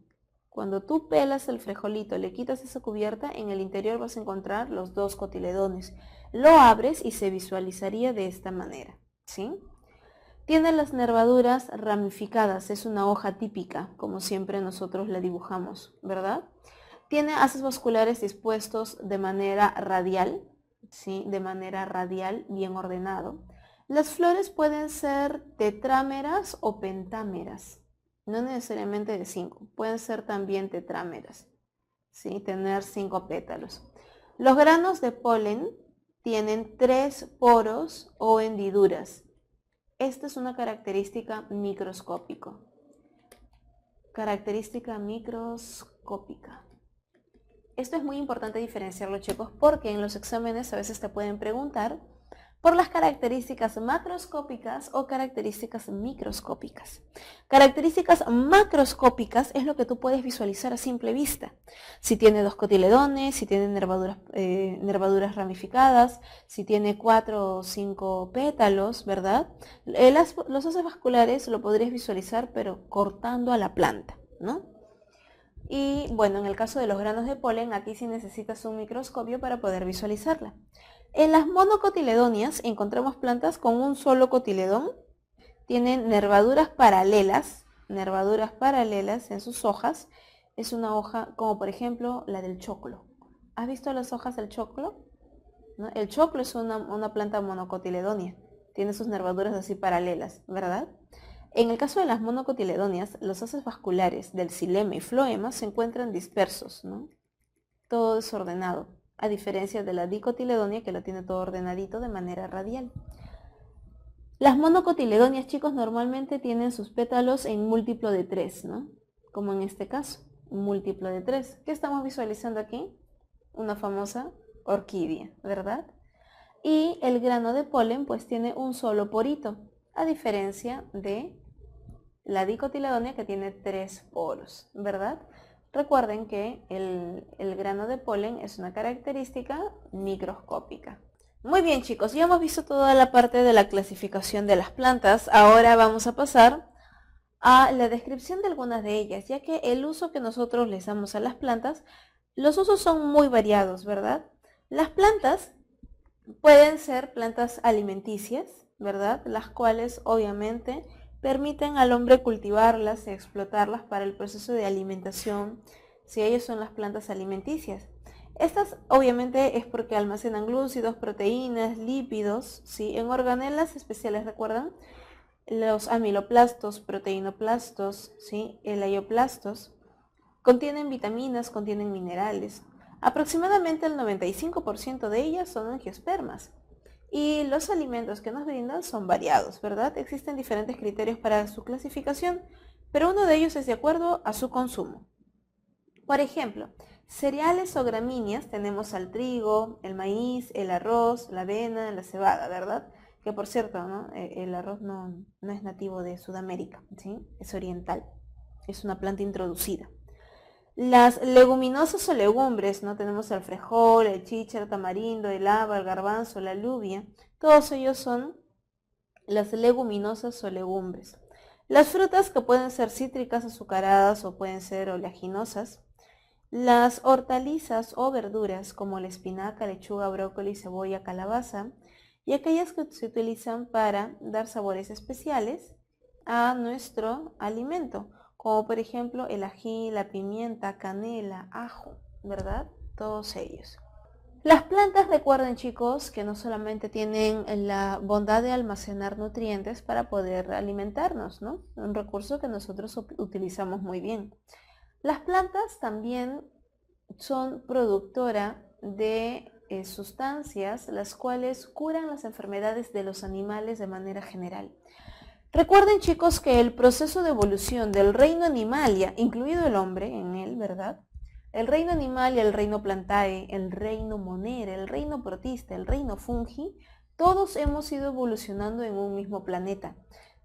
Cuando tú pelas el frijolito, le quitas esa cubierta, en el interior vas a encontrar los dos cotiledones. Lo abres y se visualizaría de esta manera, ¿sí? Tiene las nervaduras ramificadas, es una hoja típica, como siempre nosotros la dibujamos, ¿verdad? Tiene haces vasculares dispuestos de manera radial, ¿sí? De manera radial, bien ordenado. Las flores pueden ser tetrámeras o pentámeras, no necesariamente de 5, pueden ser también tetrámeras, ¿sí? Tener 5 pétalos. Los granos de polen tienen 3 poros o hendiduras. Esta es una característica microscópica. Característica microscópica. Esto es muy importante diferenciarlo, chicos, porque en los exámenes a veces te pueden preguntar por las características macroscópicas o características microscópicas. Características macroscópicas es lo que tú puedes visualizar a simple vista. Si tiene dos cotiledones, si tiene nervaduras ramificadas, si tiene 4 o 5 pétalos, ¿verdad? Los haces vasculares lo podrías visualizar, pero cortando a la planta, ¿no? Y bueno, en el caso de los granos de polen, aquí sí necesitas un microscopio para poder visualizarla. En las monocotiledonias encontramos plantas con un solo cotiledón, tienen nervaduras paralelas en sus hojas, es una hoja como por ejemplo la del choclo. ¿Has visto las hojas del choclo? ¿No? El choclo es una planta monocotiledónea, tiene sus nervaduras así paralelas, ¿verdad? En el caso de las monocotiledóneas, los haces vasculares del xilema y floema se encuentran dispersos, ¿no? Todo desordenado, a diferencia de la dicotiledónea que lo tiene todo ordenadito de manera radial. Las monocotiledóneas, chicos, normalmente tienen sus pétalos en múltiplo de 3, ¿no? Como en este caso, un múltiplo de 3. ¿Qué estamos visualizando aquí? Una famosa orquídea, ¿verdad? Y el grano de polen pues tiene un solo porito, a diferencia de la dicotiledónea que tiene 3 poros, ¿verdad? Recuerden que el grano de polen es una característica microscópica. Muy bien, chicos, ya hemos visto toda la parte de la clasificación de las plantas. Ahora vamos a pasar a la descripción de algunas de ellas, ya que el uso que nosotros les damos a las plantas, los usos son muy variados, ¿verdad? Las plantas pueden ser plantas alimenticias, ¿verdad? Las cuales obviamente permiten al hombre cultivarlas y explotarlas para el proceso de alimentación, si ellos son las plantas alimenticias. Estas obviamente es porque almacenan glúcidos, proteínas, lípidos, ¿sí? En organelas especiales, ¿recuerdan? Los amiloplastos, proteinoplastos, ¿sí? Elaioplastos, contienen vitaminas, contienen minerales. Aproximadamente el 95% de ellas son angiospermas. Y los alimentos que nos brindan son variados, ¿verdad? Existen diferentes criterios para su clasificación, pero uno de ellos es de acuerdo a su consumo. Por ejemplo, cereales o gramíneas tenemos al trigo, el maíz, el arroz, la avena, la cebada, ¿verdad? Que por cierto, ¿no? El arroz no es nativo de Sudamérica, ¿sí? Es oriental, es una planta introducida. Las leguminosas o legumbres, ¿no? Tenemos el frijol, el chícharo, tamarindo, el haba, el garbanzo, la alubia. Todos ellos son las leguminosas o legumbres. Las frutas que pueden ser cítricas, azucaradas o pueden ser oleaginosas. Las hortalizas o verduras como la espinaca, lechuga, brócoli, cebolla, calabaza. Y aquellas que se utilizan para dar sabores especiales a nuestro alimento, como por ejemplo el ají, la pimienta, canela, ajo, ¿verdad? Todos ellos. Las plantas, recuerden chicos, que no solamente tienen la bondad de almacenar nutrientes para poder alimentarnos, ¿no? Un recurso que nosotros utilizamos muy bien. Las plantas también son productora de sustancias las cuales curan las enfermedades de los animales de manera general. Recuerden chicos que el proceso de evolución del reino animalia, incluido el hombre en él, ¿verdad? El reino animalia, el reino plantae, el reino monera, el reino protista, el reino fungi, todos hemos ido evolucionando en un mismo planeta.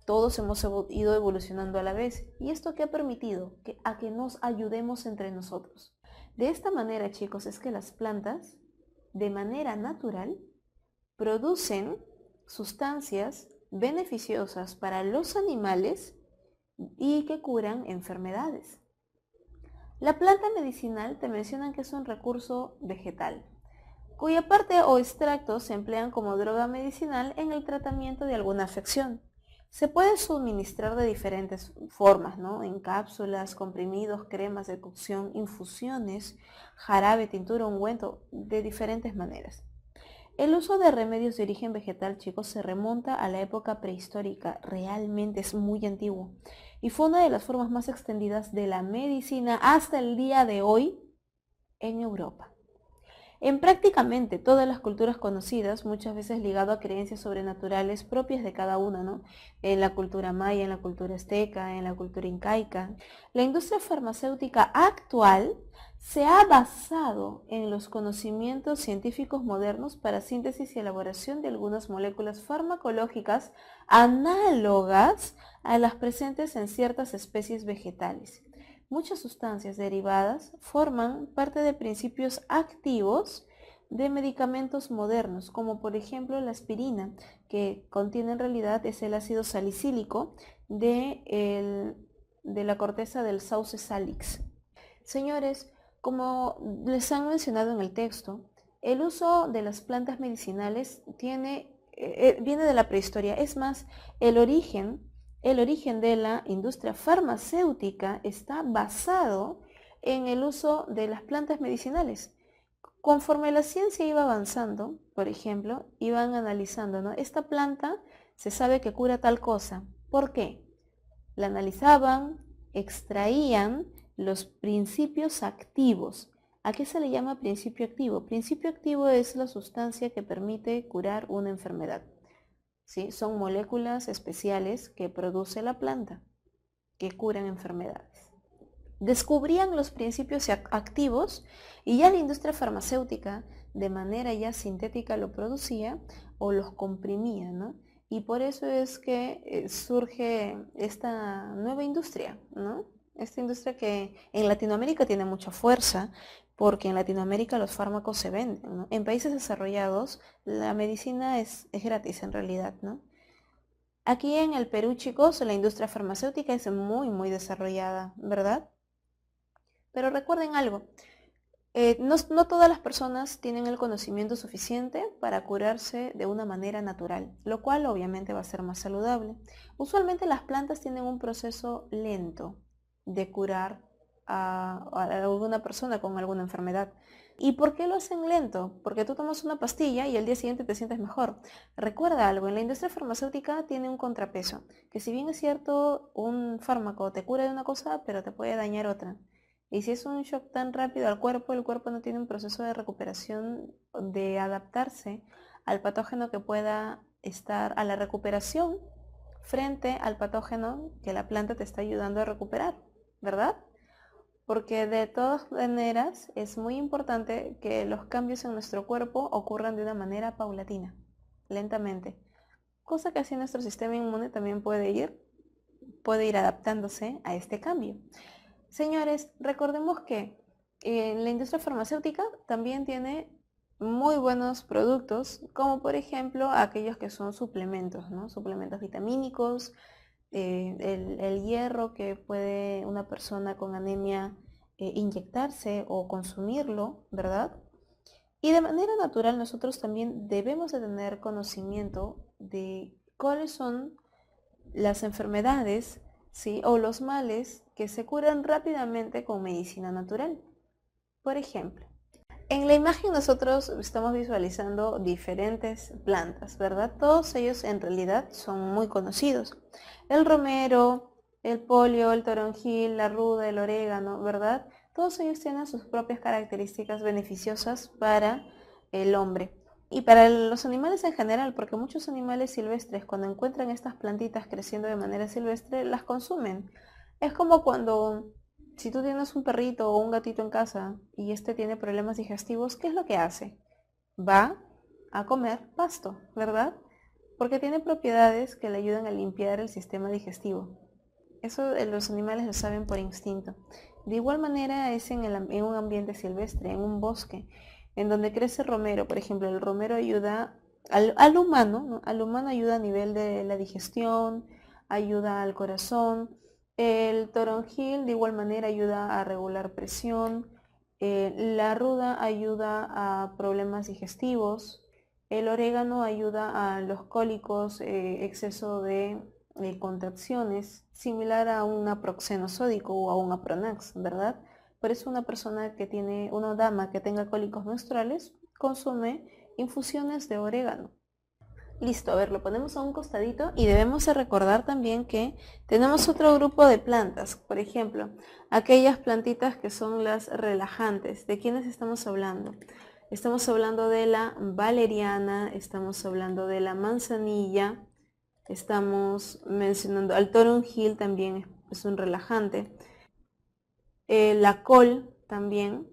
Todos hemos ido evolucionando a la vez. ¿Y esto qué ha permitido? A que nos ayudemos entre nosotros. De esta manera, chicos, es que las plantas, de manera natural, producen sustancias beneficiosas para los animales y que curan enfermedades. La planta medicinal te mencionan que es un recurso vegetal, cuya parte o extractos se emplean como droga medicinal en el tratamiento de alguna afección. Se puede suministrar de diferentes formas, ¿no? En cápsulas, comprimidos, cremas de cocción, infusiones, jarabe, tintura, ungüento, de diferentes maneras. El uso de remedios de origen vegetal, chicos, se remonta a la época prehistórica, realmente es muy antiguo. Y fue una de las formas más extendidas de la medicina hasta el día de hoy en Europa. En prácticamente todas las culturas conocidas, muchas veces ligado a creencias sobrenaturales propias de cada una, ¿no? En la cultura maya, en la cultura azteca, en la cultura incaica. La industria farmacéutica actual se ha basado en los conocimientos científicos modernos para síntesis y elaboración de algunas moléculas farmacológicas análogas a las presentes en ciertas especies vegetales. Muchas sustancias derivadas forman parte de principios activos de medicamentos modernos, como por ejemplo la aspirina, que contiene en realidad es el ácido salicílico de la corteza del Sauce salix. Señores, como les han mencionado en el texto, el uso de las plantas medicinales viene de la prehistoria. Es más, el origen de la industria farmacéutica está basado en el uso de las plantas medicinales. Conforme la ciencia iba avanzando, por ejemplo, iban analizando, ¿no? Esta planta se sabe que cura tal cosa. ¿Por qué? La analizaban, extraían los principios activos. ¿A qué se le llama principio activo? Principio activo es la sustancia que permite curar una enfermedad. ¿Sí? Son moléculas especiales que produce la planta que curan enfermedades. Descubrían los principios activos y ya la industria farmacéutica de manera ya sintética lo producía o los comprimía, ¿no? Y por eso es que surge esta nueva industria, ¿no? Esta industria que en Latinoamérica tiene mucha fuerza, porque en Latinoamérica los fármacos se venden, ¿no? En países desarrollados la medicina es gratis en realidad, ¿no? Aquí en el Perú, chicos, la industria farmacéutica es muy desarrollada, ¿verdad? Pero recuerden algo, no todas las personas tienen el conocimiento suficiente para curarse de una manera natural, lo cual obviamente va a ser más saludable. Usualmente las plantas tienen un proceso lento de curar a alguna persona con alguna enfermedad. ¿Y por qué lo hacen lento? Porque tú tomas una pastilla y al día siguiente te sientes mejor. Recuerda algo, en la industria farmacéutica tiene un contrapeso, que si bien es cierto, un fármaco te cura de una cosa, pero te puede dañar otra. Y si es un shock tan rápido al cuerpo, el cuerpo no tiene un proceso de recuperación, de adaptarse al patógeno que pueda estar, a la recuperación frente al patógeno que la planta te está ayudando a recuperar, ¿verdad? Porque de todas maneras es muy importante que los cambios en nuestro cuerpo ocurran de una manera paulatina, lentamente. Cosa que así nuestro sistema inmune también puede ir adaptándose a este cambio. Señores, recordemos que la industria farmacéutica también tiene muy buenos productos, como por ejemplo aquellos que son suplementos, ¿no? Suplementos vitamínicos, el hierro que puede una persona con anemia inyectarse o consumirlo, ¿verdad? Y de manera natural nosotros también debemos de tener conocimiento de cuáles son las enfermedades, ¿sí? O los males que se curan rápidamente con medicina natural. Por ejemplo, en la imagen nosotros estamos visualizando diferentes plantas, ¿verdad? Todos ellos en realidad son muy conocidos. El romero, el polio, el toronjil, la ruda, el orégano, ¿verdad? Todos ellos tienen sus propias características beneficiosas para el hombre. Y para los animales en general, porque muchos animales silvestres cuando encuentran estas plantitas creciendo de manera silvestre, las consumen. Es como cuando, si tú tienes un perrito o un gatito en casa y este tiene problemas digestivos, ¿qué es lo que hace? Va a comer pasto, ¿verdad? Porque tiene propiedades que le ayudan a limpiar el sistema digestivo. Eso los animales lo saben por instinto. De igual manera es en un ambiente silvestre, en un bosque, en donde crece romero. Por ejemplo, el romero ayuda al humano, ¿no? Al humano ayuda a nivel de la digestión, ayuda al corazón. El toronjil de igual manera ayuda a regular presión. La ruda ayuda a problemas digestivos. El orégano ayuda a los cólicos, exceso de contracciones, similar a un naproxeno sódico o a un apronax, ¿verdad? Por eso una dama que tenga cólicos menstruales, consume infusiones de orégano. Listo, a ver, lo ponemos a un costadito y debemos de recordar también que tenemos otro grupo de plantas, por ejemplo, aquellas plantitas que son las relajantes. ¿De quiénes estamos hablando? Estamos hablando de la valeriana, estamos hablando de la manzanilla, estamos mencionando al toronjil, también es un relajante. La col también,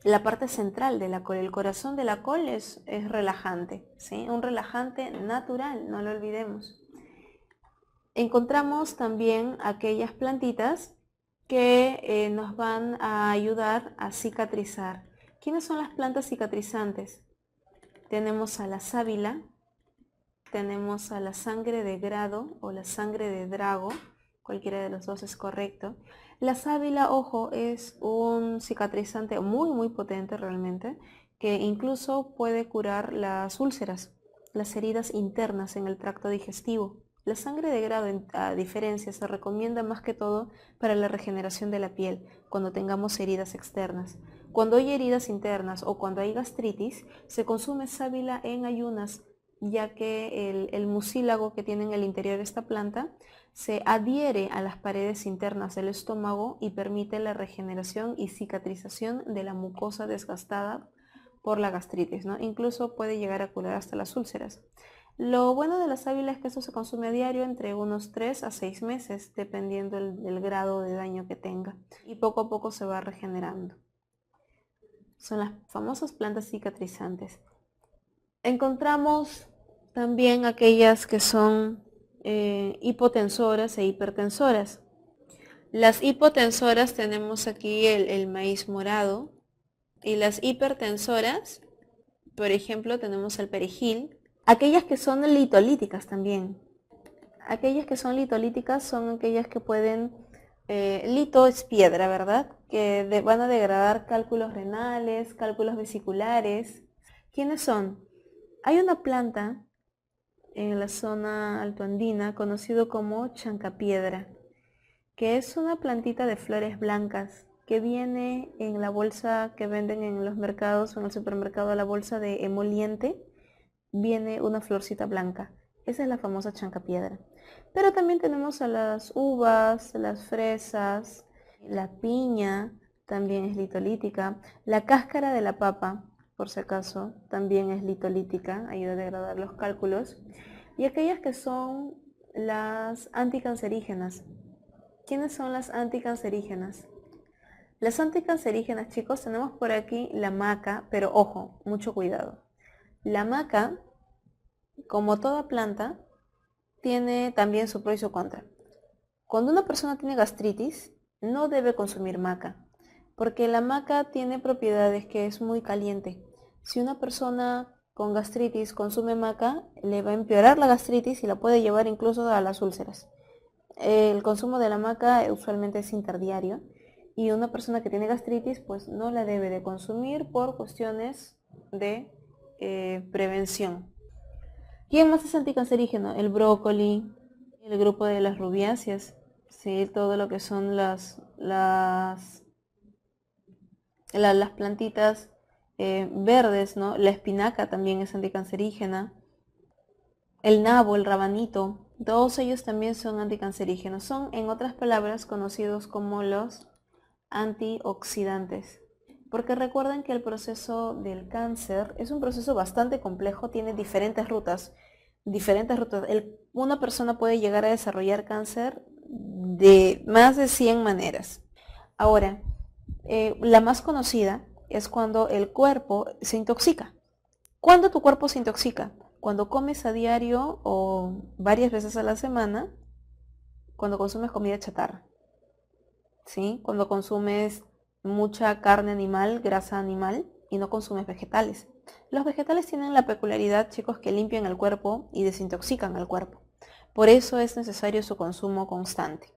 la parte central de la col, el corazón de la col es relajante, ¿sí? Un relajante natural, no lo olvidemos. Encontramos también aquellas plantitas que nos van a ayudar a cicatrizar. ¿Quiénes son las plantas cicatrizantes? Tenemos a la sábila, tenemos a la sangre de grado o la sangre de drago, cualquiera de los dos es correcto. La sábila, ojo, es un cicatrizante muy potente realmente, que incluso puede curar las úlceras, las heridas internas en el tracto digestivo. La sangre de grado, a diferencia, se recomienda más que todo para la regeneración de la piel, cuando tengamos heridas externas. Cuando hay heridas internas o cuando hay gastritis, se consume sábila en ayunas, ya que el mucílago que tiene en el interior de esta planta se adhiere a las paredes internas del estómago y permite la regeneración y cicatrización de la mucosa desgastada por la gastritis, ¿no? Incluso puede llegar a curar hasta las úlceras. Lo bueno de la sábila es que esto se consume a diario entre unos 3 a 6 meses, dependiendo del grado de daño que tenga. Y poco a poco se va regenerando. Son las famosas plantas cicatrizantes. Encontramos también aquellas que son hipotensoras e hipertensoras. Las hipotensoras tenemos aquí el maíz morado y las hipertensoras, por ejemplo, tenemos el perejil. Aquellas que son litolíticas también. Aquellas que son litolíticas son aquellas que pueden, lito es piedra, ¿verdad? Que van a degradar cálculos renales, cálculos vesiculares. ¿Quiénes son? Hay una planta en la zona altoandina conocido como chancapiedra, que es una plantita de flores blancas que viene en la bolsa que venden en los mercados o en el supermercado, la bolsa de emoliente, viene una florcita blanca. Esa es la famosa chancapiedra. Pero también tenemos a las uvas, las fresas, la piña, también es litolítica. La cáscara de la papa, por si acaso, también es litolítica, ayuda a degradar los cálculos. Y aquellas que son las anticancerígenas. ¿Quiénes son las anticancerígenas? Las anticancerígenas, chicos, tenemos por aquí la maca, pero ojo, mucho cuidado. La maca, como toda planta, tiene también su pro y su contra. Cuando una persona tiene gastritis, no debe consumir maca, porque la maca tiene propiedades que es muy caliente. Si una persona con gastritis consume maca, le va a empeorar la gastritis y la puede llevar incluso a las úlceras. El consumo de la maca usualmente es interdiario y una persona que tiene gastritis pues no la debe de consumir por cuestiones de prevención. ¿Quién más es anticancerígeno? El brócoli, el grupo de las rubiáceas, ¿sí? Todo lo que son las plantitas verdes, ¿no? La espinaca también es anticancerígena, el nabo, el rabanito, todos ellos también son anticancerígenos. Son, en otras palabras, conocidos como los antioxidantes. Porque recuerden que el proceso del cáncer es un proceso bastante complejo, tiene diferentes rutas. Una persona puede llegar a desarrollar cáncer de más de 100 maneras. Ahora, la más conocida es cuando el cuerpo se intoxica. ¿Cuándo tu cuerpo se intoxica? Cuando comes a diario o varias veces a la semana, cuando consumes comida chatarra, ¿sí? Cuando consumes mucha carne animal, grasa animal y no consumes vegetales. Los vegetales tienen la peculiaridad, chicos, que limpian el cuerpo y desintoxican el cuerpo. Por eso es necesario su consumo constante.